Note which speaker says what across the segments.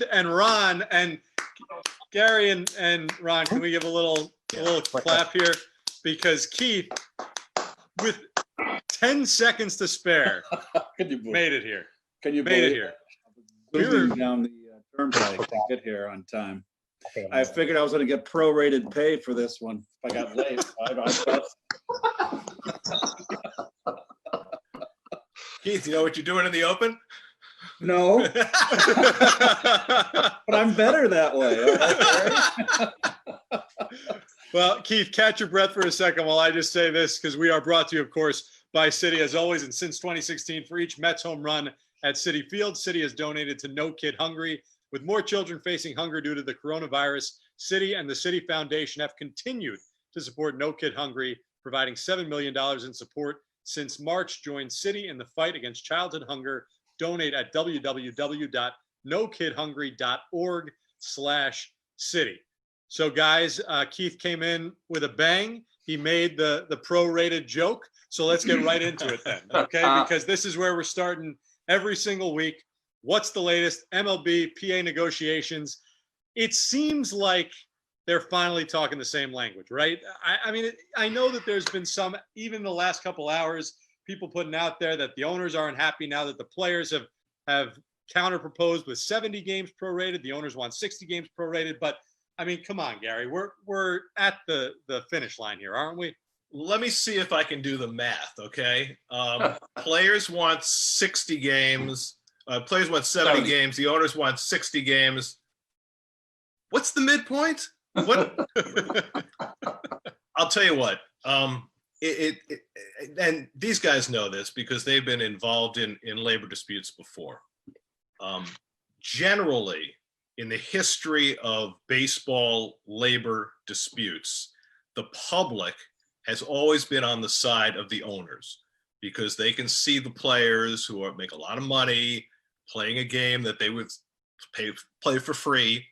Speaker 1: Keith and Ron, and Gary and Ron, can we give a little clap here? Because Keith, with 10 seconds to spare, made it here.
Speaker 2: Can you
Speaker 1: made it here?
Speaker 2: Moving down the turnpike to get here on time. I figured I was going to get prorated pay for this one if I got late.
Speaker 3: Keith, you know what you're doing in the open?
Speaker 2: No, but I'm better that way.
Speaker 1: Well, Keith, catch your breath for a second while I just say this, because we are brought to you, of course, by Citi, as always, and since 2016, for each Mets home run at Citi Field, Citi has donated to No Kid Hungry. With more children facing hunger due to the coronavirus, Citi and the Citi Foundation have continued to support No Kid Hungry, providing $7 million in support since March. Join Citi in the fight against childhood hunger. Donate at www.nokidhungry.org/Citi. So guys, Keith came in with a bang. He made the prorated joke. So let's get right into it then, okay? Because this is where we're starting every single week. What's the latest? MLB PA negotiations. It seems like they're finally talking the same language, right? I mean, I know that there's been some, even the last couple hours, people putting out there that the owners aren't happy now that the players have counter proposed with 70 games prorated. The owners want 60 games prorated. But I mean, come on, Gary, we're at the finish line here, aren't we?
Speaker 3: Let me see if I can do the math, okay? Players want 60 games. Players want 70 games. The owners want 60 games. What's the midpoint? What? I'll tell you what. And these guys know this because they've been involved in labor disputes before. Generally, in the history of baseball labor disputes, the public has always been on the side of the owners because they can see the players who make a lot of money playing a game that they would play for free.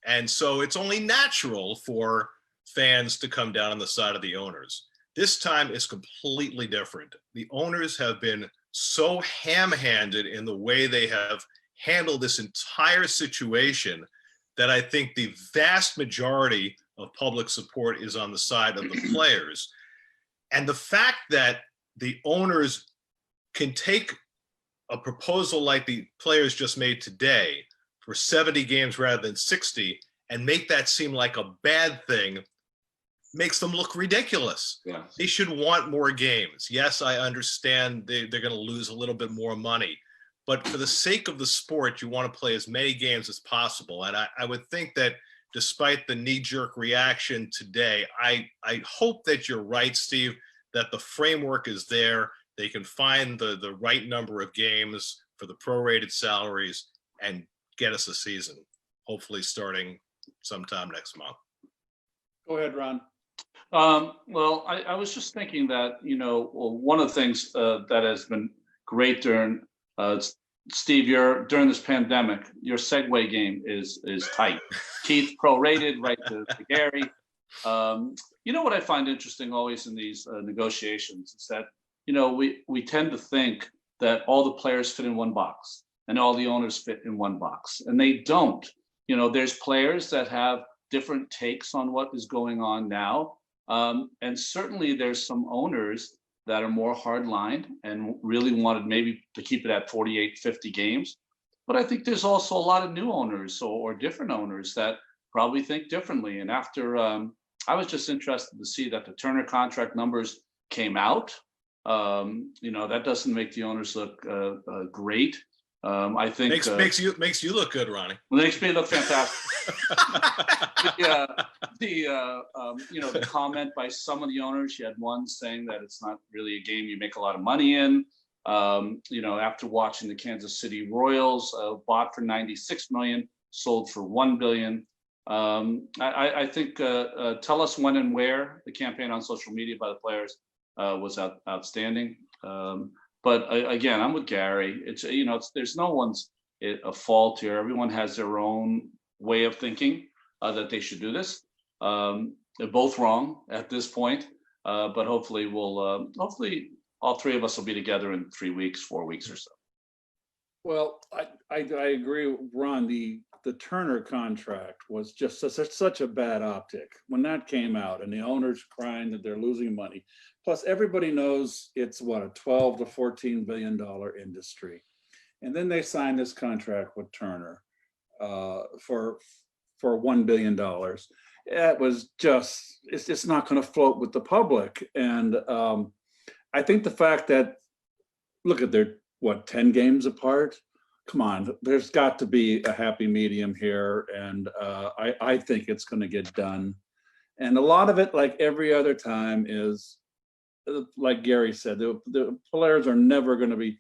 Speaker 3: And so it's only natural for fans to come down on the side of the owners. This time is completely different. The owners have been so ham-handed in the way they have handled this entire situation that I think the vast majority of public support is on the side of the players. And the fact that the owners can take a proposal like the players just made today for 70 games rather than 60 and make that seem like a bad thing makes them look ridiculous.
Speaker 4: Yeah.
Speaker 3: They should want more games. Yes, I understand they're going to lose a little bit more money, but for the sake of the sport, you want to play as many games as possible. And I would think that despite the knee-jerk reaction today, I hope that you're right, Steve, that the framework is there. They can find the right number of games for the prorated salaries and get us a season, hopefully starting sometime next month.
Speaker 2: Go ahead, Ron.
Speaker 4: Well, I was just thinking that, one of the things that has been great during, Steve, during this pandemic, your segue game is tight. Keith prorated right to Gary. What I find interesting always in these negotiations is that, we tend to think that all the players fit in one box and all the owners fit in one box, and they don't. There's players that have different takes on what is going on now. And certainly there's some owners that are more hardline and really wanted maybe to keep it at 48, 50 games. But I think there's also a lot of new owners or different owners that probably think differently. And after, I was just interested to see that the Turner contract numbers came out. That doesn't make the owners look great. I think
Speaker 3: makes you look good, Ronnie.
Speaker 4: Makes me look fantastic. The comment by some of the owners, you had one saying that it's not really a game you make a lot of money in. After watching the Kansas City Royals bought for $96 million, sold for $1 billion. I think tell us when and where the campaign on social media by the players was outstanding. But again, I'm with Gary. There's no one's a fault here. Everyone has their own way of thinking that they should do this. They're both wrong at this point, but hopefully hopefully all three of us will be together in 3 weeks, 4 weeks or so.
Speaker 2: Well, I agree with Ron. the Turner contract was just such a bad optic when that came out, and the owners crying that they're losing money. Plus, everybody knows it's what, a 12 to 14 billion dollar industry, and then they signed this contract with Turner for $1 billion. It was just, it's just not going to float with the public. And I think the fact that, look at their, what, 10 games apart? Come on, there's got to be a happy medium here. And I think it's going to get done. And a lot of it, like every other time, is, like Gary said, the players are never going to be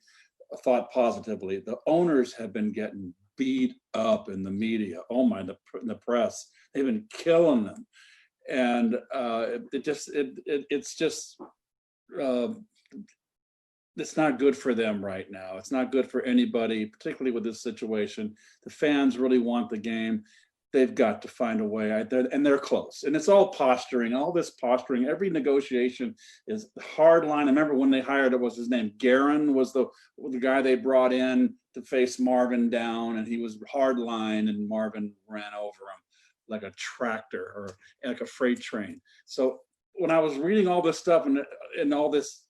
Speaker 2: thought positively. The owners have been getting beat up in the media. Oh my, in the press, they've been killing them. And it's just, it's not good for them right now. It's not good for anybody, particularly with this situation. The fans really want the game. They've got to find a way out there, and they're close. And it's all posturing, all this posturing. Every negotiation is hard line. I remember when they hired, it was his name, Guerin was the guy they brought in to face Marvin down, and he was hard line, and Marvin ran over him like a tractor or like a freight train. So when I was reading all this stuff and all this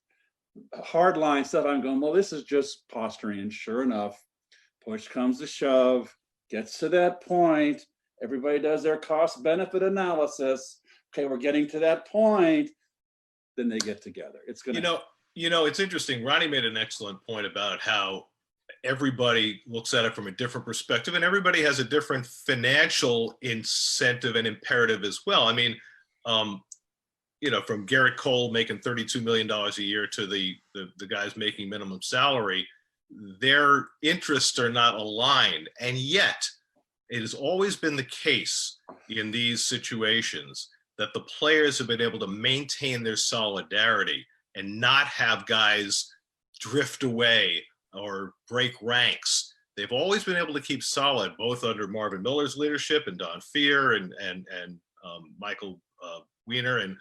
Speaker 2: hard line stuff, I'm going, well, this is just posturing. And sure enough, push comes to shove, gets to that point. Everybody does their cost benefit analysis. Okay, we're getting to that point. Then they get together. It's going to,
Speaker 3: it's interesting. Ronnie made an excellent point about how everybody looks at it from a different perspective, and everybody has a different financial incentive and imperative as well. I mean, from Garrett Cole making $32 million a year to the guys making minimum salary, their interests are not aligned. And yet, it has always been the case in these situations that the players have been able to maintain their solidarity and not have guys drift away or break ranks. They've always been able to keep solid, both under Marvin Miller's leadership and Don Fear and Michael Weiner,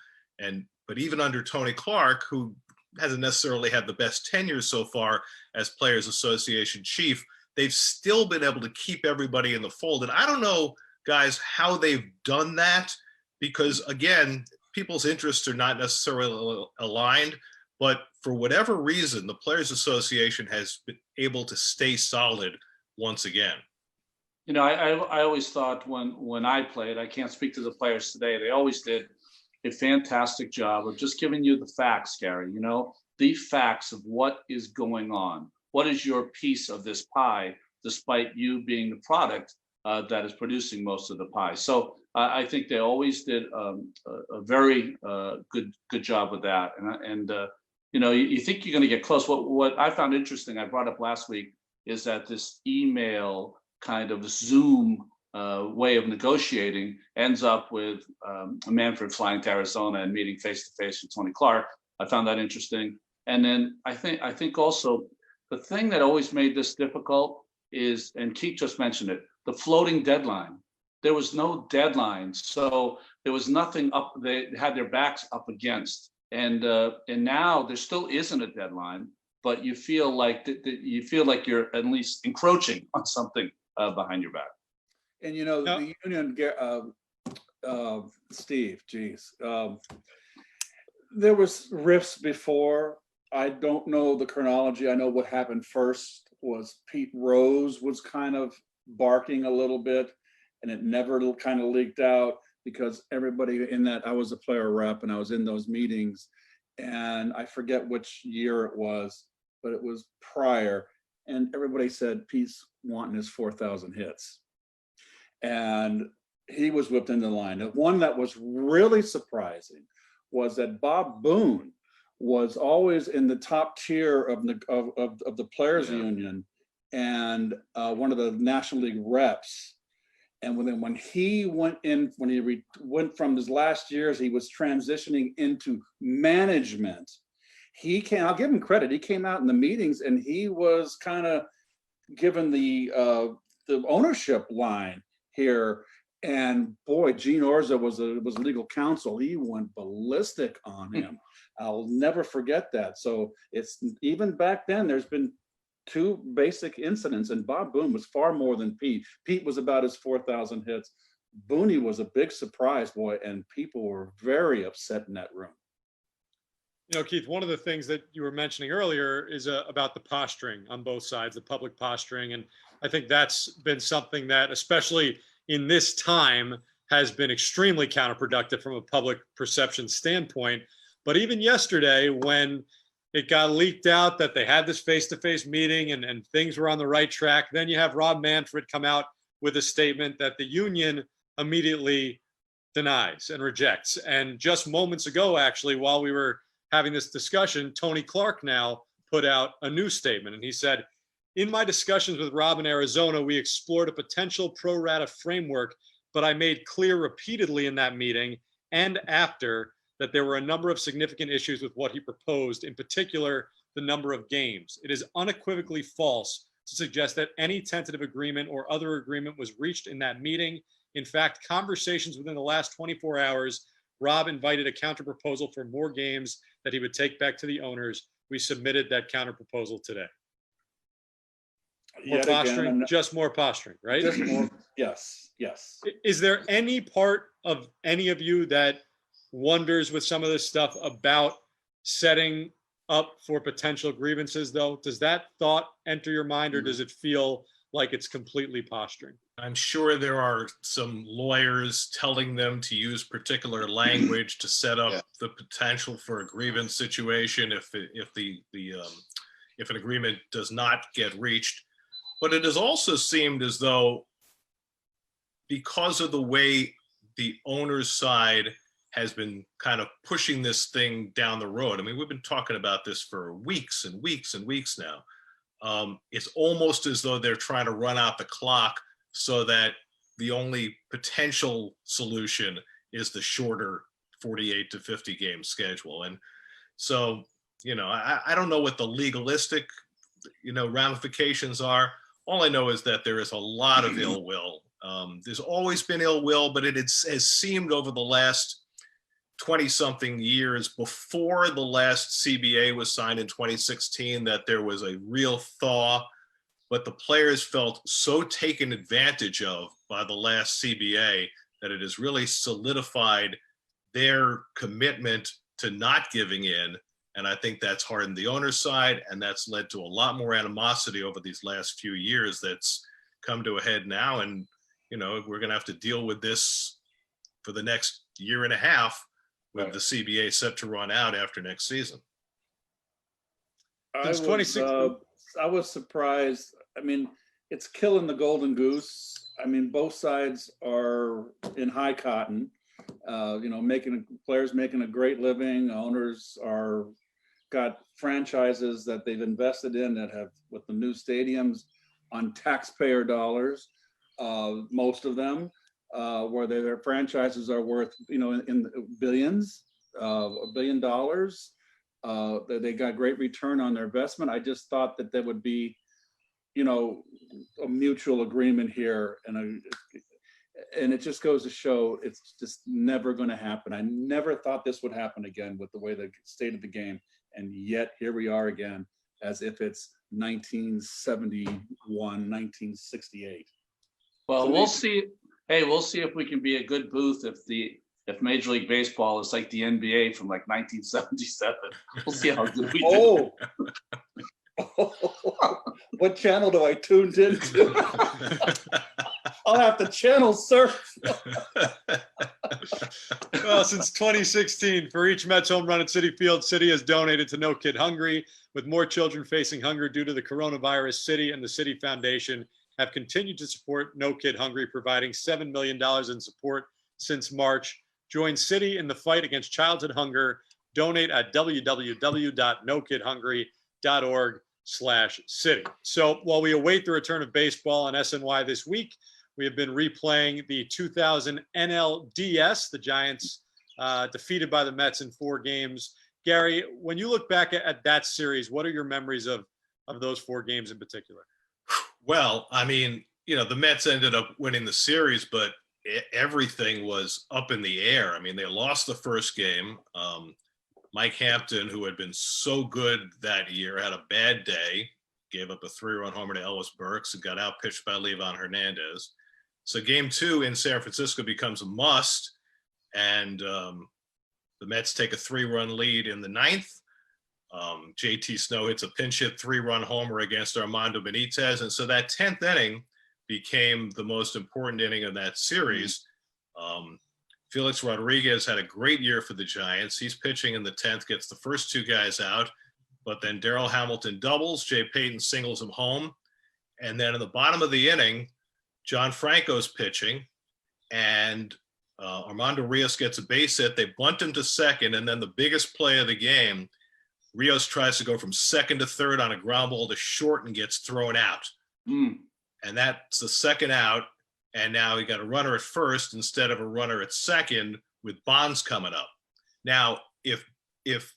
Speaker 3: but even under Tony Clark, who hasn't necessarily had the best tenure so far as Players Association chief, they've still been able to keep everybody in the fold. And I don't know, guys, how they've done that, because again, people's interests are not necessarily aligned, but for whatever reason, the Players Association has been able to stay solid once again.
Speaker 4: I always thought when I played, I can't speak to the players today, they always did a fantastic job of just giving you the facts, Gary, the facts of what is going on. What is your piece of this pie, despite you being the product that is producing most of the pie? So I think they always did a very good job with that. And you think you're going to get close. What I found interesting, I brought up last week, is that this email kind of Zoom way of negotiating ends up with Manfred flying to Arizona and meeting face to face with Tony Clark. I found that interesting. And then I think also, the thing that always made this difficult is, and Keith just mentioned it, the floating deadline. There was no deadline, so there was nothing up. They had their backs up against, and now there still isn't a deadline. But you feel like you're at least encroaching on something behind your back.
Speaker 2: And the union, Steve, geez, there was Riffs before. I don't know the chronology. I know what happened first was Pete Rose was kind of barking a little bit, and it never kind of leaked out because everybody in that, I was a player rep and I was in those meetings, and I forget which year it was, but it was prior, and everybody said Pete's wanting his 4,000 hits. And he was whipped into line. The one that was really surprising was that Bob Boone was always in the top tier of the players union and one of the National League reps. And when he went in, when he went from his last years, he was transitioning into management. I'll give him credit. He came out in the meetings and he was kind of given the ownership line here. And boy, Gene Orza was legal counsel. He went ballistic on him. I'll never forget that. So it's even back then, there's been two basic incidents, and Bob Boone was far more than Pete. Pete was about his 4,000 hits. Booney was a big surprise, boy, and people were very upset in that room.
Speaker 1: You know, Keith, one of the things that you were mentioning earlier is about the posturing on both sides, the public posturing. And I think that's been something that, especially in this time, has been extremely counterproductive from a public perception standpoint. But even yesterday, when it got leaked out that they had this face-to-face meeting and things were on the right track, then you have Rob Manfred come out with a statement that the union immediately denies and rejects. And just moments ago, actually, while we were having this discussion, Tony Clark now put out a new statement. And he said, in my discussions with Rob in Arizona, we explored a potential pro rata framework, but I made clear repeatedly in that meeting and after that there were a number of significant issues with what he proposed, in particular, the number of games. It is unequivocally false to suggest that any tentative agreement or other agreement was reached in that meeting. In fact, conversations within the last 24 hours, Rob invited a counterproposal for more games that he would take back to the owners. We submitted that counterproposal today. More posturing, just more posturing, right?
Speaker 2: Just more, yes.
Speaker 1: Is there any part of any of you that wonders with some of this stuff about setting up for potential grievances, though? Does that thought enter your mind, or does it feel like it's completely posturing?
Speaker 3: I'm sure there are some lawyers telling them to use particular language to set up the potential for a grievance situation if an agreement does not get reached. But it has also seemed as though, because of the way the owner's side has been kind of pushing this thing down the road. I mean, we've been talking about this for weeks and weeks and weeks now. It's almost as though they're trying to run out the clock so that the only potential solution is the shorter 48 to 50 game schedule. And so, I don't know what the legalistic, ramifications are. All I know is that there is a lot of ill will. There's always been ill will, but it has seemed over the last 20-something years before the last CBA was signed in 2016 that there was a real thaw, but the players felt so taken advantage of by the last CBA that it has really solidified their commitment to not giving in. And I think that's hardened the owner's side, and that's led to a lot more animosity over these last few years that's come to a head now. And, we're going to have to deal with this for the next year and a half with the CBA set to run out after next season.
Speaker 1: Since 2016.
Speaker 2: I was surprised. I mean, it's killing the golden goose. I mean, both sides are in high cotton. Players making a great living. Owners got franchises that they've invested in that have, with the new stadiums, on taxpayer dollars. Most of them, where their franchises are worth, in the billions, $1 billion. They got great return on their investment. I just thought that there would be, a mutual agreement here, and it just goes to show it's just never going to happen. I never thought this would happen again with the way the state of the game, and yet here we are again, as if it's 1971, 1968.
Speaker 4: Well, we'll see. Hey, we'll see if we can be a good booth if Major League Baseball is like the NBA from like 1977. We'll see how good we do.
Speaker 2: What channel do I tune into? I'll have to channel surf.
Speaker 1: Well, since 2016, for each Mets home run at Citi Field, Citi has donated to No Kid Hungry. With more children facing hunger due to the coronavirus, Citi and the Citi Foundation have continued to support No Kid Hungry, providing $7 million in support since March. Join Citi in the fight against childhood hunger. Donate at www.nokidhungry.org/Citi. So while we await the return of baseball on SNY this week, we have been replaying the 2000 NLDS. The Giants defeated by the Mets in 4 games. Gary, when you look back at that series, what are your memories of those 4 games in particular?
Speaker 3: Well, I mean, the Mets ended up winning the series, but everything was up in the air. I mean, they lost the first game. Mike Hampton, who had been so good that year, had a bad day. gave up a 3-run homer to Ellis Burks and got outpitched by Livan Hernandez. So game 2 in San Francisco becomes a must, and the Mets take a 3-run lead in the 9th. JT Snow hits a pinch hit 3-run homer against Armando Benitez. And so that 10th inning became the most important inning of that series. Felix Rodriguez had a great year for the Giants. He's pitching in the 10th, gets the first 2 guys out, but then Darrell Hamilton doubles, Jay Payton singles him home. And then in the bottom of the inning, John Franco's pitching, and Armando Rios gets a base hit. They bunt him to second, and then the biggest play of the game, Rios tries to go from second to third on a ground ball to short and gets thrown out. And that's the second out. And now he got a runner at first instead of a runner at second with Bonds coming up. Now, if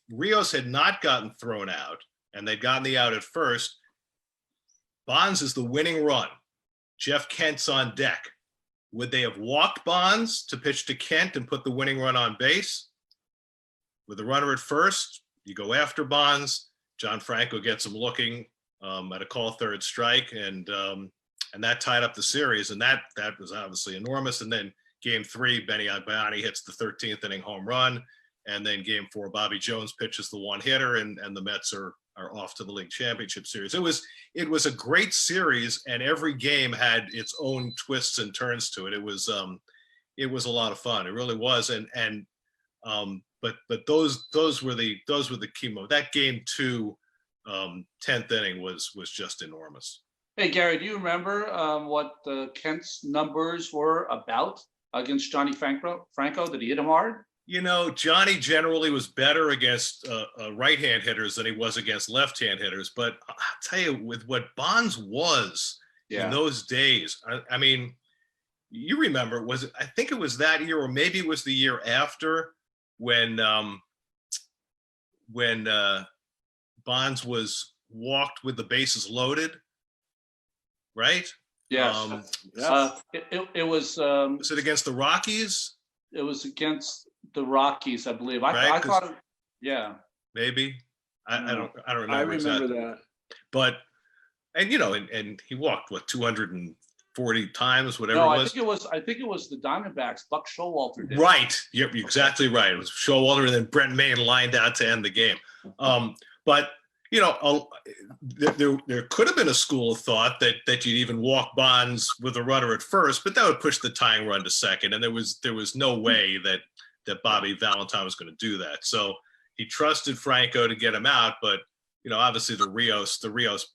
Speaker 3: Rios had not gotten thrown out and they'd gotten the out at first, Bonds is the winning run. Jeff Kent's on deck. Would they have walked Bonds to pitch to Kent and put the winning run on base? With the runner at first, you go after Bonds. John Franco gets him looking at a call third strike, and that tied up the series, and that was obviously enormous. And then game 3, Benny Agbayani hits the 13th inning home run, and then game 4, Bobby Jones pitches the one hitter, and the Mets are off to the league championship series. It was a great series, and every game had its own twists and turns to it. It was a lot of fun. It really was, but those were the key moments. That game 2, 10th inning was just enormous.
Speaker 4: Hey, Gary, do you remember what Kent's numbers were about against Johnny Franco? Did he hit him hard?
Speaker 3: You know, Johnny generally was better against right-hand hitters than he was against left-hand hitters. But I'll tell you, with what Bonds was in those days, I mean, you remember, I think it was that year, or maybe it was the year after, when Bonds was walked with the bases loaded. Right?
Speaker 4: Yes. It was.
Speaker 3: Was it against the Rockies?
Speaker 4: It was against the Rockies, I believe.
Speaker 3: Right?
Speaker 4: I thought. Yeah.
Speaker 3: Maybe. I don't remember.
Speaker 2: I remember
Speaker 3: exactly.
Speaker 2: that.
Speaker 3: But and he walked 240 times, whatever
Speaker 4: No,
Speaker 3: it was.
Speaker 4: I think it was the Diamondbacks. Buck Showalter did.
Speaker 3: Right. You're exactly right. It was Showalter, and then Brent Maine lined out to end the game. But there could have been a school of thought that you'd even walk Bonds with a runner at first, but that would push the tying run to second, and there was no way that Bobby Valentine was going to do that. So he trusted Franco to get him out, but obviously the Rios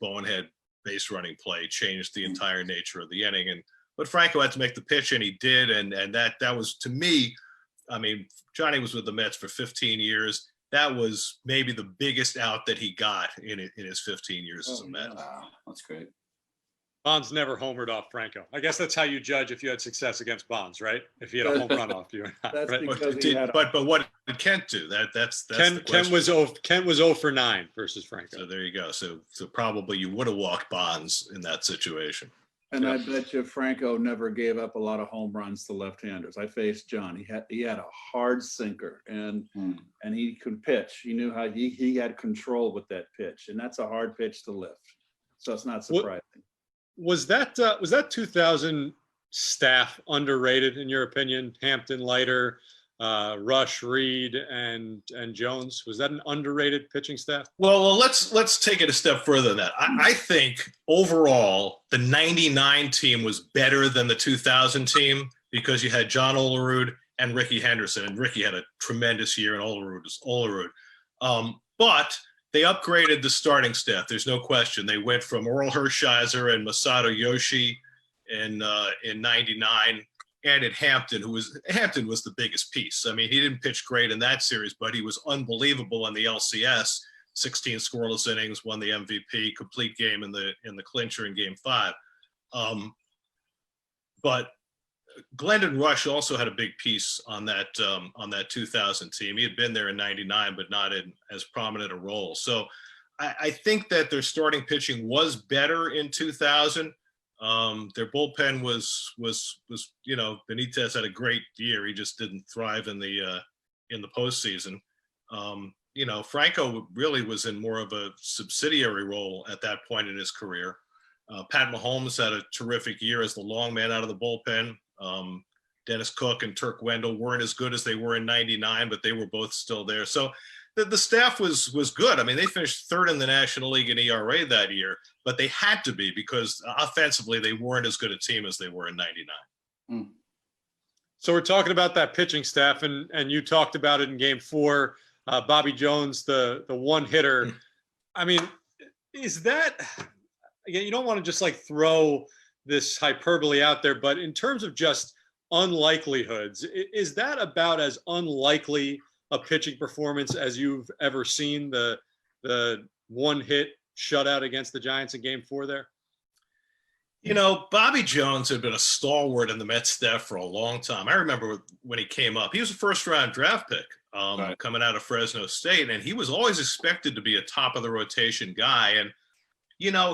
Speaker 3: bonehead base running play changed the entire nature of the inning. But Franco had to make the pitch, and he did, and that was, to me, I mean, Johnny was with the Mets for 15 years. That was maybe the biggest out that he got in his 15 years as a Met.
Speaker 4: Wow, that's great.
Speaker 1: Bonds never homered off Franco. I guess that's how you judge if you had success against Bonds, right? If he had a home run off you or not.
Speaker 2: That's
Speaker 1: right?
Speaker 2: because
Speaker 3: but what did Kent do? That's
Speaker 1: Kent was 0 for 9 versus Franco.
Speaker 3: So there you go. So probably you would have walked Bonds in that situation.
Speaker 2: And I bet you Franco never gave up a lot of home runs to left-handers. I faced John. He had a hard sinker, and he could pitch. He knew how he had control with that pitch, and that's a hard pitch to lift. So it's not surprising.
Speaker 1: Was that 2000 staff underrated in your opinion? Hampton, Leiter, Rush, Reed, and Jones. Was that an underrated pitching staff?
Speaker 3: Well, let's take it a step further than that. I think overall the '99 team was better than the 2000 team because you had John Olerud and Ricky Henderson, and Ricky had a tremendous year, and Olerud was Olerud. But they upgraded the starting staff. There's no question. They went from Earl Hershiser and Masato Yoshi in '99. Added Hampton, Hampton was the biggest piece. I mean, he didn't pitch great in that series, but he was unbelievable in the LCS. 16 scoreless innings, won the MVP, complete game in the clincher in Game 5. But Glendon Rush also had a big piece on that 2000 team. He had been there in '99, but not in as prominent a role. So I think that their starting pitching was better in 2000. Their bullpen was Benitez had a great year. He just didn't thrive in the postseason. Franco really was in more of a subsidiary role at that point in his career. Pat Mahomes had a terrific year as the long man out of the bullpen. Dennis Cook and Turk Wendell weren't as good as they were in '99, but they were both still there. So the staff was good. I mean, they finished third in the National League in ERA that year, but they had to be because offensively they weren't as good a team as they were in '99.
Speaker 1: So we're talking about that pitching staff, and you talked about it in Game 4. Bobby Jones, the one hitter. I mean, is that, again, you don't want to just like throw this hyperbole out there, but in terms of just unlikelihoods, is that about as unlikely a pitching performance as you've ever seen? The one hit shutout against the Giants in Game 4 there?
Speaker 3: Bobby Jones had been a stalwart in the Mets staff for a long time. I remember when he came up, he was a first-round draft pick coming out of Fresno State, and he was always expected to be a top-of-the-rotation guy. And,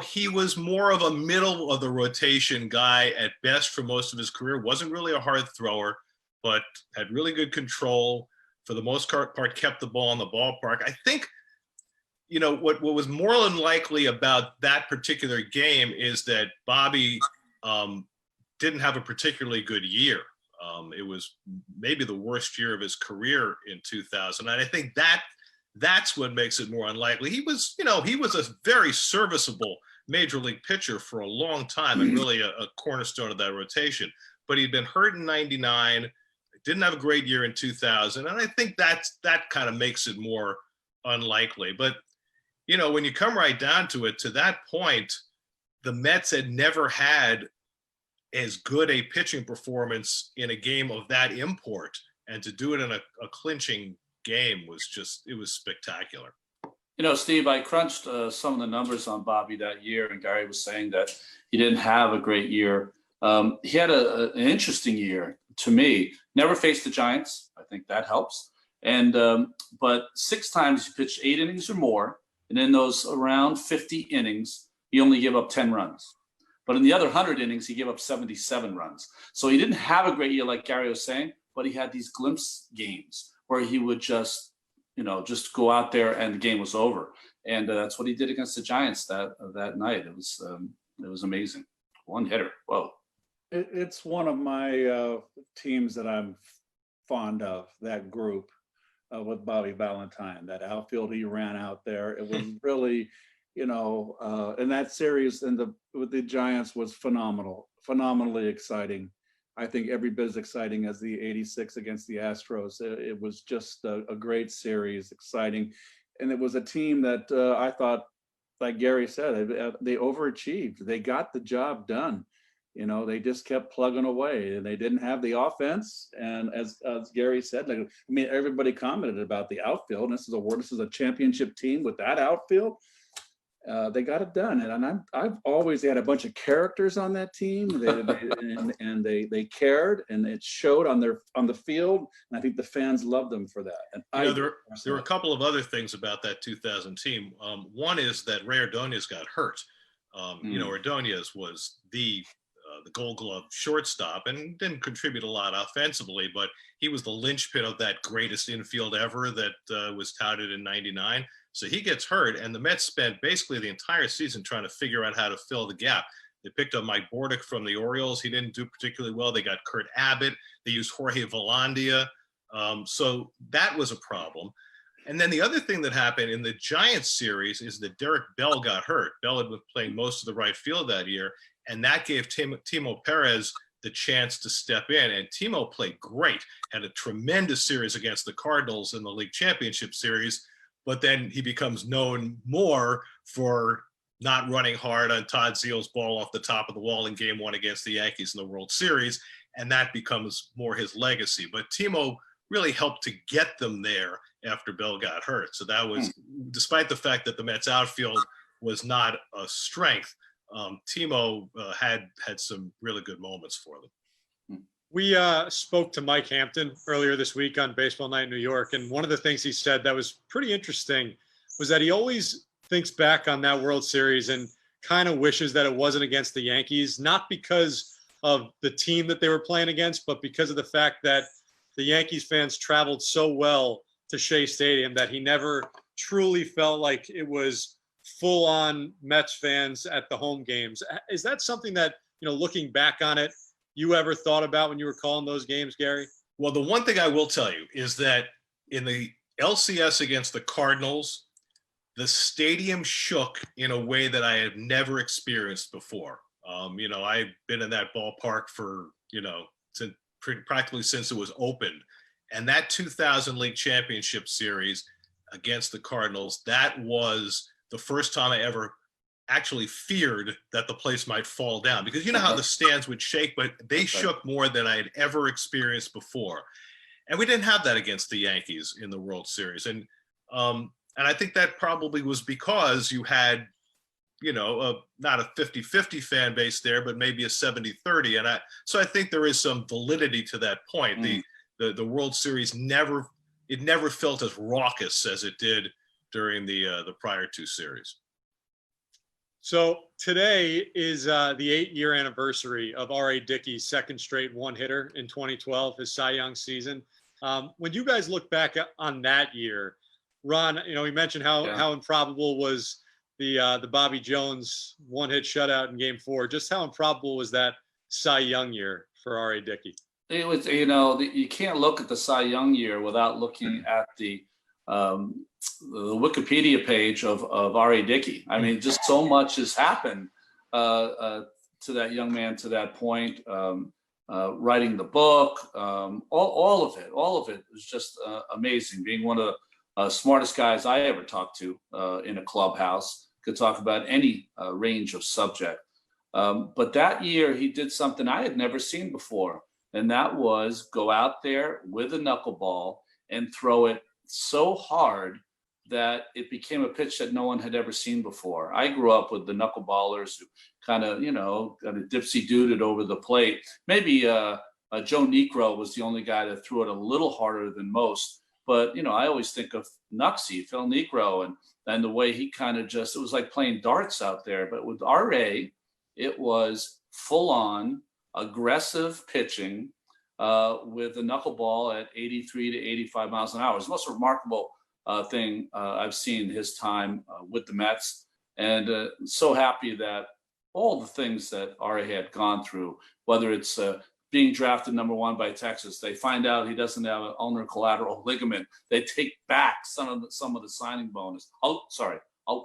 Speaker 3: he was more of a middle-of-the-rotation guy at best for most of his career. Wasn't really a hard thrower, but had really good control. For the most part, kept the ball in the ballpark. I think what was more unlikely about that particular game is that Bobby didn't have a particularly good year. It was maybe the worst year of his career in 2000. And I think that's what makes it more unlikely. He was a very serviceable major league pitcher for a long time and really a cornerstone of that rotation. But he'd been hurt in '99, didn't have a great year in 2000. And I think that kind of makes it more unlikely. But when you come right down to it, to that point, the Mets had never had as good a pitching performance in a game of that import. And to do it in a clinching game was spectacular.
Speaker 4: Steve, I crunched some of the numbers on Bobby that year, and Gary was saying that he didn't have a great year. He had an interesting year to me. Never faced the Giants. I think that helps. And but 6 times he pitched 8 innings or more. And in those around 50 innings, he only gave up 10 runs. But in the other 100 innings, he gave up 77 runs. So he didn't have a great year, like Gary was saying, but he had these glimpse games where he would just go out there and the game was over. And that's what he did against the Giants that night. It was amazing. One hitter. Whoa.
Speaker 2: It's one of my teams that I'm fond of, that group. With Bobby Valentine, that outfield he ran out there, it was really, and that series with the Giants was phenomenally exciting. I think every bit as exciting as the '86 against the Astros. It was just a great series, exciting, and it was a team that I thought, like Gary said, they overachieved. They got the job done. They just kept plugging away, and they didn't have the offense. And as Gary said, everybody commented about the outfield. This is a championship team with that outfield. They got it done, and I've always had a bunch of characters on that team. They cared, and it showed on the field. And I think the fans loved them for that. And
Speaker 3: there were a couple of other things about that 2000 team. One is that Ray Ordonez got hurt. Ordonez was the Gold Glove shortstop and didn't contribute a lot offensively, but he was the linchpin of that greatest infield ever that was touted in '99. So he gets hurt, and the Mets spent basically the entire season trying to figure out how to fill the gap. They picked up Mike Bordick from the Orioles. He didn't do particularly well. They got Kurt Abbott. They used Jorge Velandia. So that was a problem. And then the other thing that happened in the Giants series is that Derek Bell got hurt. Bell had been playing most of the right field that year, and that gave Timo Perez the chance to step in. And Timo played great, had a tremendous series against the Cardinals in the league championship series, but then he becomes known more for not running hard on Todd Zeal's ball off the top of the wall in Game 1 against the Yankees in the World Series, and that becomes more his legacy. But Timo really helped to get them there after Bell got hurt. So that was, despite the fact that the Mets outfield was not a strength, Timo had some really good moments for them.
Speaker 1: We spoke to Mike Hampton earlier this week on Baseball Night in New York, and one of the things he said that was pretty interesting was that he always thinks back on that World Series and kind of wishes that it wasn't against the Yankees, not because of the team that they were playing against, but because of the fact that the Yankees fans traveled so well to Shea Stadium that he never truly felt like it was full on Mets fans at the home games. Is that something that, looking back on it, you ever thought about when you were calling those games, Gary?
Speaker 3: Well, the one thing I will tell you is that in the LCS against the Cardinals, the stadium shook in a way that I have never experienced before. I've been in that ballpark for, practically since it was opened. And that 2000 League Championship Series against the Cardinals, that was the first time I ever actually feared that the place might fall down, because you know how the stands would shake, but they shook more than I had ever experienced before. And we didn't have that against the Yankees in the World Series. And I think that probably was because you had, not a 50-50 fan base there, but maybe a 70-30. So I think there is some validity to that point. The World Series never felt as raucous as it did during the prior two series.
Speaker 1: So today is the 8-year anniversary of R.A. Dickey's second straight one-hitter in 2012, his Cy Young season. When you guys look back on that year, Ron, he mentioned how improbable was the Bobby Jones one-hit shutout in Game 4. Just how improbable was that Cy Young year for R.A. Dickey?
Speaker 4: It was, you can't look at the Cy Young year without looking at the Wikipedia page of R.A. Dickey. I mean, just so much has happened to that young man to that point. Writing the book, all of it was just amazing. Being one of the smartest guys I ever talked to in a clubhouse, could talk about any range of subject. But that year he did something I had never seen before, and that was go out there with a knuckleball and throw it so hard that it became a pitch that no one had ever seen before. I grew up with the knuckleballers who kind of, kind of dipsy-dooed over the plate. Maybe Joe Niekro was the only guy that threw it a little harder than most. But, I always think of Nuxie, Phil Niekro, and the way he kind of it was like playing darts out there. But with R.A., it was full-on aggressive pitching with a knuckleball at 83 to 85 miles an hour. It's the most remarkable thing I've seen his time with the Mets, and so happy that all the things that R.A. had gone through, whether it's being drafted #1 by Texas, they find out he doesn't have an ulnar collateral ligament. They take back some of the signing bonus.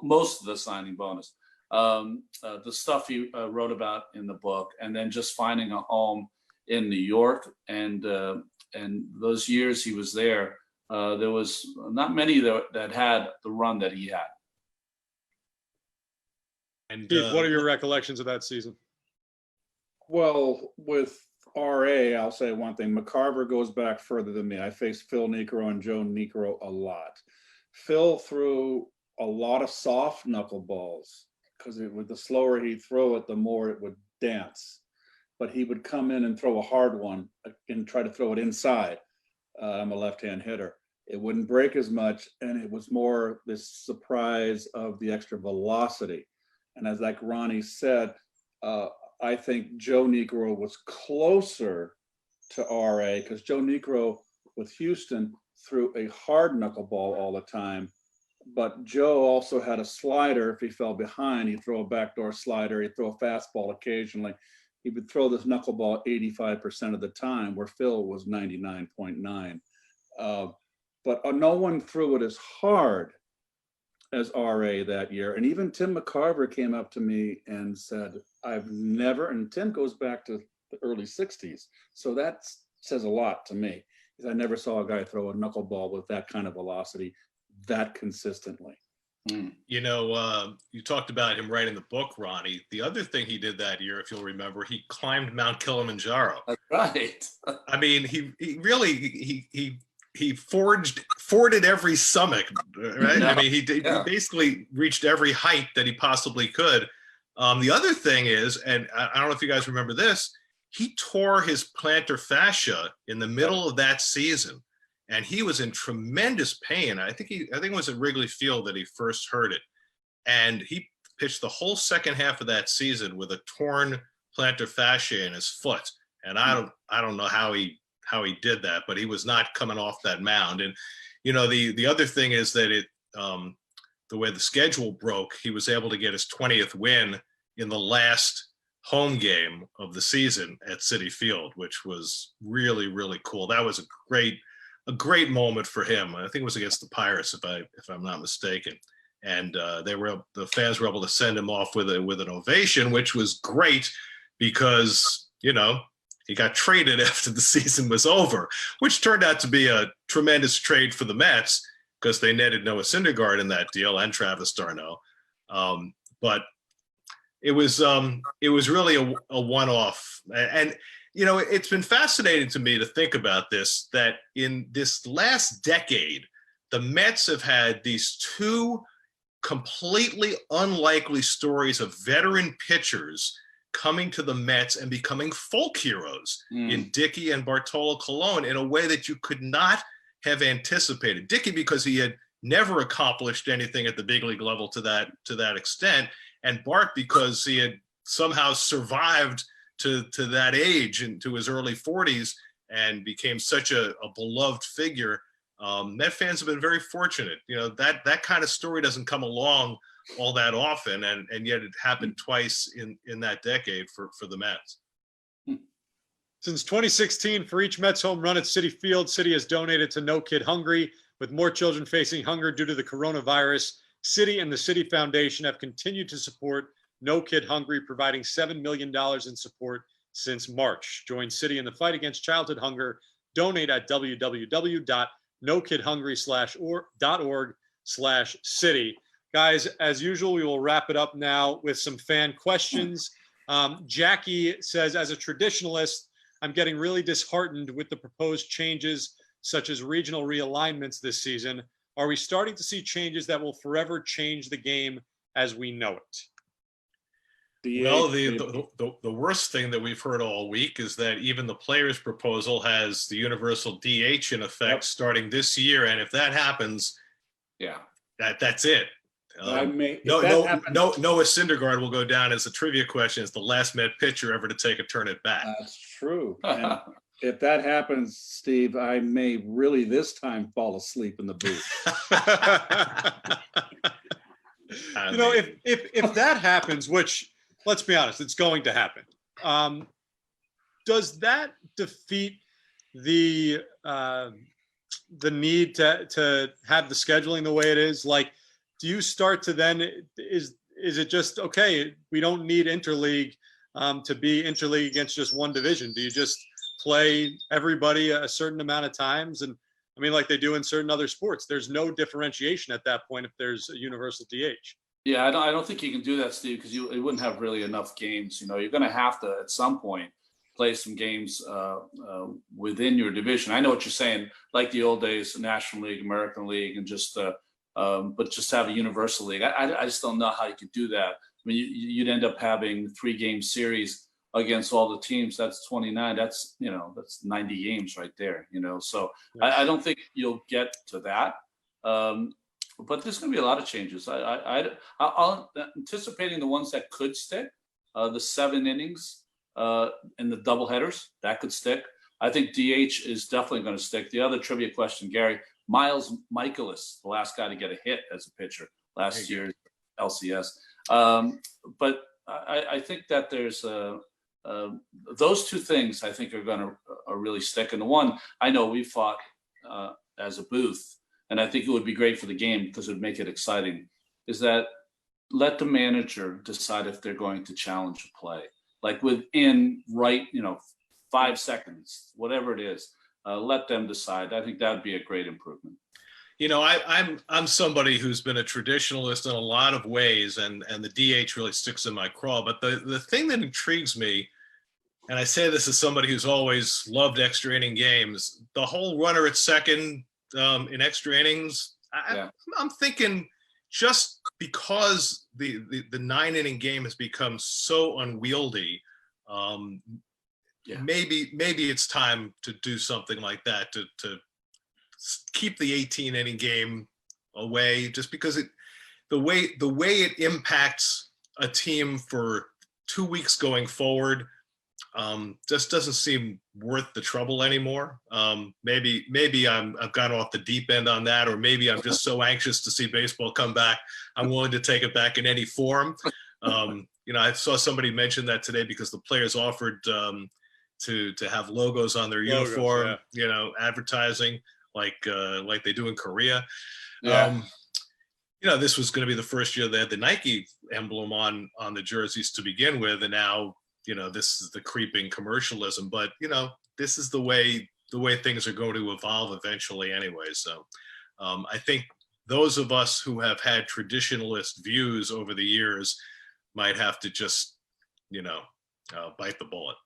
Speaker 4: Most of the signing bonus. The stuff he wrote about in the book, and then just finding a home in New York, and those years he was there. There was not many that had the run that he had.
Speaker 1: And Steve, what are your recollections of that season?
Speaker 2: Well, with R.A., I'll say one thing. McCarver goes back further than me. I faced Phil Niekro and Joe Niekro a lot. Phil threw a lot of soft knuckleballs because the slower he'd throw it, the more it would dance. But he would come in and throw a hard one and try to throw it inside. I'm a left-hand hitter. It wouldn't break as much, and it was more this surprise of the extra velocity. And as like Ronnie said, I think Joe Niekro was closer to R.A. because Joe Niekro with Houston threw a hard knuckleball all the time. But Joe also had a slider. If he fell behind, he'd throw a backdoor slider. He'd throw a fastball occasionally. He would throw this knuckleball 85% of the time, where Phil was 99.9. But no one threw it as hard as R.A. that year. And even Tim McCarver came up to me and said, I've never, and Tim goes back to the early 60s. So that says a lot to me, because I never saw a guy throw a knuckleball with that kind of velocity that consistently.
Speaker 3: You talked about him writing the book, Ronnie. The other thing he did that year, if you'll remember, he climbed Mount Kilimanjaro.
Speaker 4: That's right.
Speaker 3: I mean, he forded every summit, right?
Speaker 4: Yeah.
Speaker 3: I mean, he basically reached every height that he possibly could. The other thing is, and I don't know if you guys remember this, he tore his plantar fascia in the middle of that season, and he was in tremendous pain. I think it was at Wrigley Field that he first heard it, and he pitched the whole second half of that season with a torn plantar fascia in his foot. And I don't know how he did that, but he was not coming off that mound. And the other thing is that the way the schedule broke, he was able to get his 20th win in the last home game of the season at Citi Field, which was really, really cool. That was a great moment for him. I think it was against the Pirates, if I'm not mistaken. And the fans were able to send him off with an ovation, which was great because, he got traded after the season was over, which turned out to be a tremendous trade for the Mets because they netted Noah Syndergaard in that deal and Travis d'Arnaud. But it was really a one-off. And, it's been fascinating to me to think about this, that in this last decade, the Mets have had these two completely unlikely stories of veteran pitchers coming to the Mets and becoming folk heroes in Dickey and Bartolo Colon in a way that you could not have anticipated. Dickey, because he had never accomplished anything at the big league level to that extent, and Bart, because he had somehow survived to that age into his early 40s and became such a beloved figure. Met fans have been very fortunate. That kind of story doesn't come along all that often, and yet it happened twice in that decade for the Mets.
Speaker 1: Since 2016, for each Mets home run at Citi Field, Citi has donated to No Kid Hungry. With more children facing hunger due to the coronavirus, Citi and the Citi Foundation have continued to support No Kid Hungry, providing $7 million in support since March. Join Citi in the fight against childhood hunger. Donate at www.nokidhungry.org/Citi. Guys, as usual, we will wrap it up now with some fan questions. Jackie says, as a traditionalist, I'm getting really disheartened with the proposed changes, such as regional realignments this season. Are we starting to see changes that will forever change the game as we know it?
Speaker 3: Well, the worst thing that we've heard all week is that even the players' proposal has the universal DH in effect starting this year, and if that happens, that's it. Noah Syndergaard will go down as a trivia question as the last Met pitcher ever to take a turn at bat.
Speaker 2: That's true. And if that happens, Steve, I may really this time fall asleep in the booth.
Speaker 1: If that happens, which, let's be honest, it's going to happen. Does that defeat the need to have the scheduling the way it is? Like, do you start to then is it just okay? We don't need interleague to be interleague against just one division. Do you just play everybody a certain amount of times? And I mean, like they do in certain other sports, there's no differentiation at that point if there's a universal DH.
Speaker 4: Yeah, I don't think you can do that, Steve, because you wouldn't have really enough games. You're going to have to at some point play some games within your division. I know what you're saying, like the old days, National League, American League, and just but just have a universal league. I just don't know how you could do that. I mean, you'd end up having 3-game series against all the teams. That's 29. That's 90 games right there. So I don't think you'll get to that. But there's going to be a lot of changes. I'm anticipating the ones that could stick, the 7 innings and the double headers, that could stick. I think DH is definitely going to stick. The other trivia question, Gary, Miles Michaelis, the last guy to get a hit as a pitcher last year's LCS. But I think that there's those two things I think are going to really stick. And the one I know we fought as a booth, and I think it would be great for the game because it would make it exciting, is that let the manager decide if they're going to challenge a play. Like within 5 seconds, whatever it is, let them decide. I think that would be a great improvement.
Speaker 3: I'm somebody who's been a traditionalist in a lot of ways, and the DH really sticks in my craw. But the thing that intrigues me, and I say this as somebody who's always loved extra inning games, the whole runner at second in extra innings, I'm thinking just because the 9-inning game has become so unwieldy, maybe it's time to do something like that to keep the 18-inning game away, just because the way it impacts a team for 2 weeks going forward. just doesn't seem worth the trouble anymore. Maybe I've gone off the deep end on that, or maybe I'm just so anxious to see baseball come back, I'm willing to take it back in any form. I saw somebody mention that today because the players offered to have logos on their uniform, advertising like they do in Korea.
Speaker 4: Yeah.
Speaker 3: This was going to be the first year they had the Nike emblem on the jerseys to begin with, and now this is the creeping commercialism. But this is the way things are going to evolve eventually anyway. So I think those of us who have had traditionalist views over the years might have to just bite the bullet.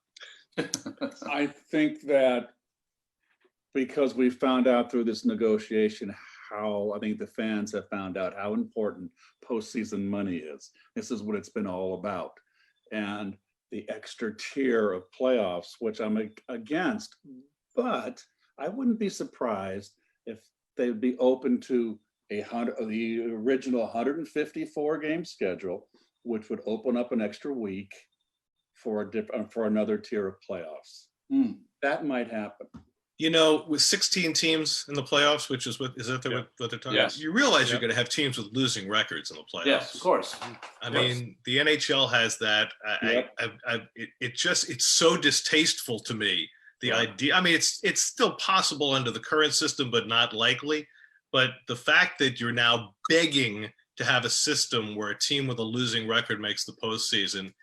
Speaker 2: I think that because we found out through this negotiation how I think the fans have found out how important postseason money is. This is what it's been all about. And the extra tier of playoffs, which I'm against, but I wouldn't be surprised if they'd be open to the original 154 game schedule, which would open up an extra week for another tier of playoffs. That might happen.
Speaker 3: With 16 teams in the playoffs, which is what they're talking about? You realize you're going to have teams with losing records in the playoffs.
Speaker 4: Yes, of course.
Speaker 3: I mean, the NHL has that. It's so distasteful to me. The idea. I mean, it's still possible under the current system, but not likely. But the fact that you're now begging to have a system where a team with a losing record makes the postseason.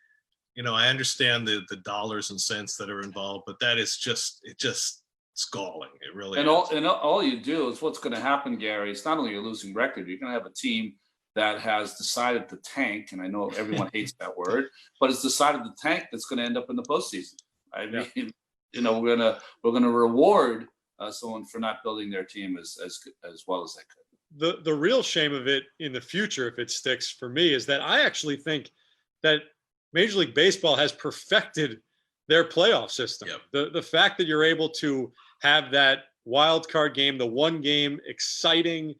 Speaker 3: I understand the dollars and cents that are involved, but that is just galling. It really is.
Speaker 4: All you do is what's going to happen, Gary. It's not only a losing record. You're going to have a team that has decided to tank, and I know everyone hates that word, but it's decided to tank that's going to end up in the postseason. I mean, we're gonna reward someone for not building their team as well as they could.
Speaker 1: The real shame of it in the future, if it sticks for me, is that I actually think that Major League Baseball has perfected their playoff system. Yep. The fact that you're able to have that wild card game, the one game, exciting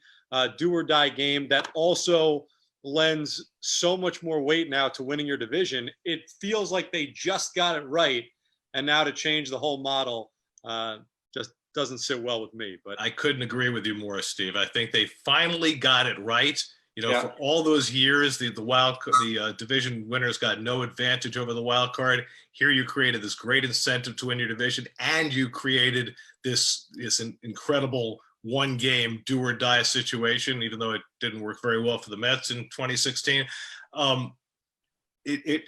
Speaker 1: do or die game that also lends so much more weight now to winning your division. It feels like they just got it right. And now to change the whole model just doesn't sit well with me. But
Speaker 3: I couldn't agree with you more, Steve. I think they finally got it right. For all those years, the division winners got no advantage over the wild card. Here you created this great incentive to win your division, and you created this incredible one game do or die situation, even though it didn't work very well for the Mets in 2016. I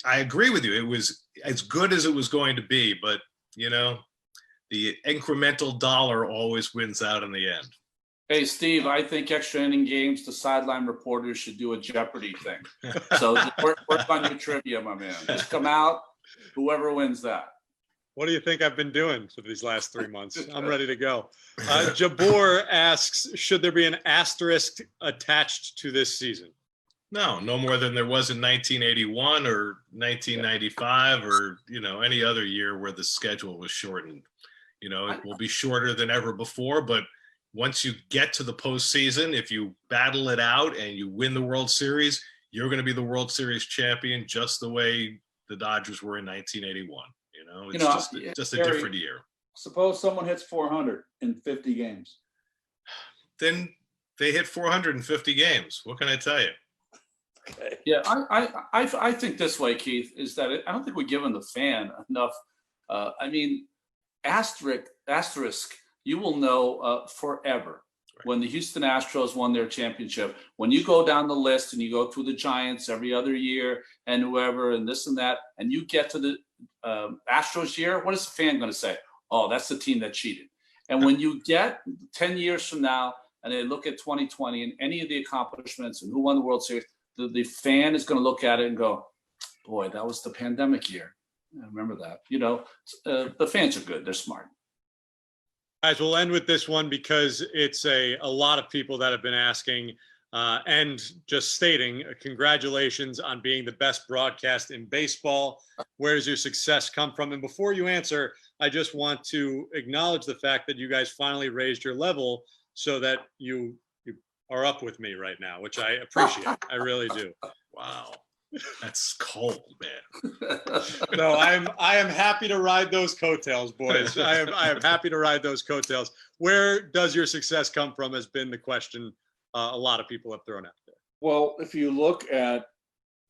Speaker 3: agree with you. It was as good as it was going to be, but the incremental dollar always wins out in the end.
Speaker 4: Hey, Steve, I think extra inning games, the sideline reporters should do a Jeopardy thing. So work on your trivia, my man. Just come out, whoever wins that.
Speaker 1: What do you think I've been doing for these last 3 months? I'm ready to go. Jabor asks, should there be an asterisk attached to this season?
Speaker 3: No more than there was in 1981 or 1995 or, any other year where the schedule was shortened. It will be shorter than ever before, but once you get to the postseason, if you battle it out and you win the World Series, you're going to be the World Series champion, just the way the Dodgers were in 1981. It's just a different year.
Speaker 2: Suppose someone hits 400 in 50 games.
Speaker 3: Then they hit 450 games. What can I tell you?
Speaker 2: Okay.
Speaker 4: Yeah, I think this way, Keith, is that I don't think we're giving the fan enough. Asterisk. You will know forever when the Houston Astros won their championship. When you go down the list and you go through the Giants every other year and whoever and this and that, and you get to the Astros year, what is the fan going to say? Oh, that's the team that cheated. And when you get 10 years from now and they look at 2020 and any of the accomplishments and who won the World Series, the fan is going to look at it and go, boy, that was the pandemic year. I remember that. The fans are good. They're smart.
Speaker 1: Guys, we'll end with this one because it's a lot of people that have been asking and just stating congratulations on being the best broadcast in baseball. Where does your success come from? And before you answer, I just want to acknowledge the fact that you guys finally raised your level so that you are up with me right now, which I appreciate. I really do.
Speaker 3: Wow. That's cold, man.
Speaker 1: No, I am happy to ride those coattails, boys. I am happy to ride those coattails. Where does your success come from has been the question a lot of people have thrown out there.
Speaker 2: Well, if you look at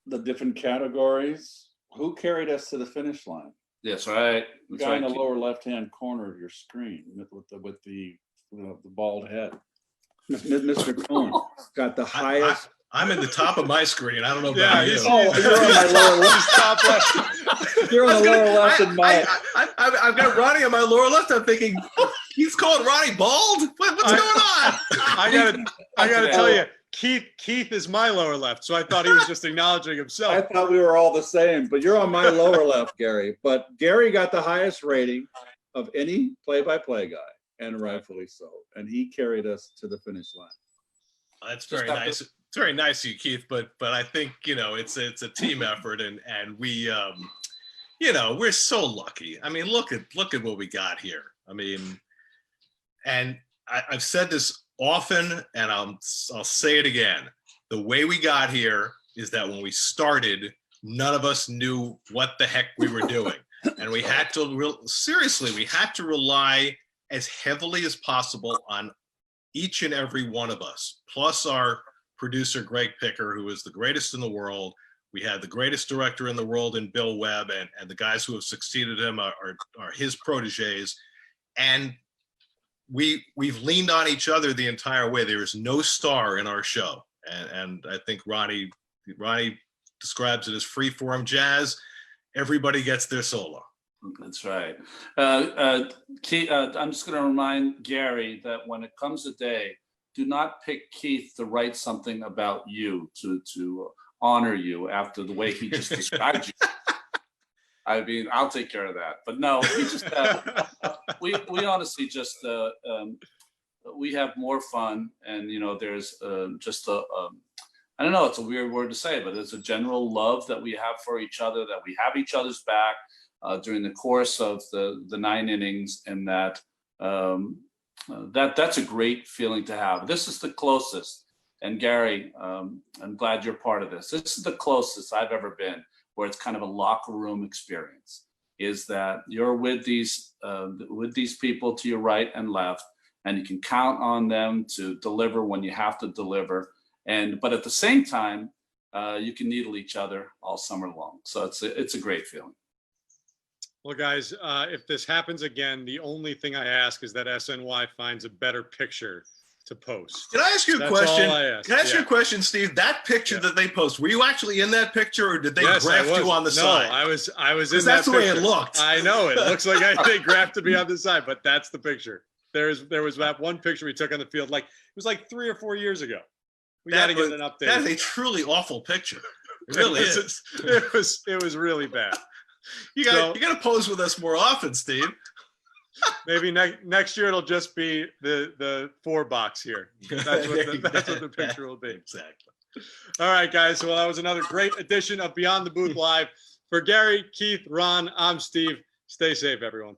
Speaker 2: the different categories, who carried us to the finish line?
Speaker 4: That's right.
Speaker 2: The
Speaker 4: That's
Speaker 2: guy
Speaker 4: right,
Speaker 2: in the
Speaker 4: Keith.
Speaker 2: lower left-hand corner of your screen with the bald head. Mr. Cohen got the highest.
Speaker 3: I'm in the top of my screen. I don't know
Speaker 1: Yeah,
Speaker 3: about you.
Speaker 1: he's-
Speaker 2: Oh, you're on my lower left.
Speaker 1: He's top left.
Speaker 2: You're on the lower left and my.
Speaker 3: I've got Ronnie on my lower left. I'm thinking, he's calling Ronnie bald? What's going on?
Speaker 1: I gotta tell you, Keith is my lower left, so I thought he was just acknowledging
Speaker 2: I
Speaker 1: himself.
Speaker 2: thought we were all the same, but you're on my lower left, Gary. But Gary got the highest rating of any play-by-play guy, and rightfully so. And he carried us to the finish line.
Speaker 3: That's very nice. It's very nice of you, Keith. But I think it's a team effort, and we we're so lucky. I mean, look at what we got here. I mean, and I've said this often, and I'll say it again. The way we got here is that when we started, none of us knew what the heck we were doing, and we had to we had to rely as heavily as possible on each and every one of us, plus our producer, Greg Picker, who is the greatest in the world. We had the greatest director in the world in Bill Webb, and the guys who have succeeded him are his proteges. And we've leaned on each other the entire way. There is no star in our show. And I think Ronnie describes it as freeform jazz. Everybody gets their solo.
Speaker 4: That's right. Keith, I'm just going to remind Gary that when it comes to day, do not pick Keith to write something about you to honor you after the way he just described you. I mean, I'll take care of that. But no, we just we honestly just we have more fun, and there's just I don't know, it's a weird word to say, but it's a general love that we have for each other, that we have each other's back during the course of the 9 innings, and that's a great feeling to have. This is the closest, and Gary, I'm glad you're part of this. This is the closest I've ever been where it's kind of a locker room experience, is that you're with these people to your right and left, and you can count on them to deliver when you have to deliver. But at the same time, you can needle each other all summer long. So it's a great feeling.
Speaker 1: Well, guys, if this happens again, the only thing I ask is that SNY finds a better picture to post.
Speaker 3: Can I ask you a
Speaker 1: That's
Speaker 3: question?
Speaker 1: all I ask.
Speaker 3: Can I ask you a question, Steve? That picture that they post, were you actually in that picture, or did they
Speaker 1: Yes, I
Speaker 3: graft
Speaker 1: was.
Speaker 3: you on the side?
Speaker 1: No, I was in that
Speaker 3: that's the way it
Speaker 1: picture.
Speaker 3: looked.
Speaker 1: I know it looks like they grafted me on the side, but that's the picture. There was that one picture we took on the field, it was like 3 or 4 years ago. We got to get an update.
Speaker 3: That is a truly awful picture. It really is.
Speaker 1: It was really bad.
Speaker 3: You got to pose with us more often, Steve.
Speaker 1: Maybe next year it'll just be the 4 box here. That's what the picture will be.
Speaker 3: Exactly.
Speaker 1: All right, guys. Well, that was another great edition of Beyond the Booth Live. For Gary, Keith, Ron, I'm Steve. Stay safe, everyone.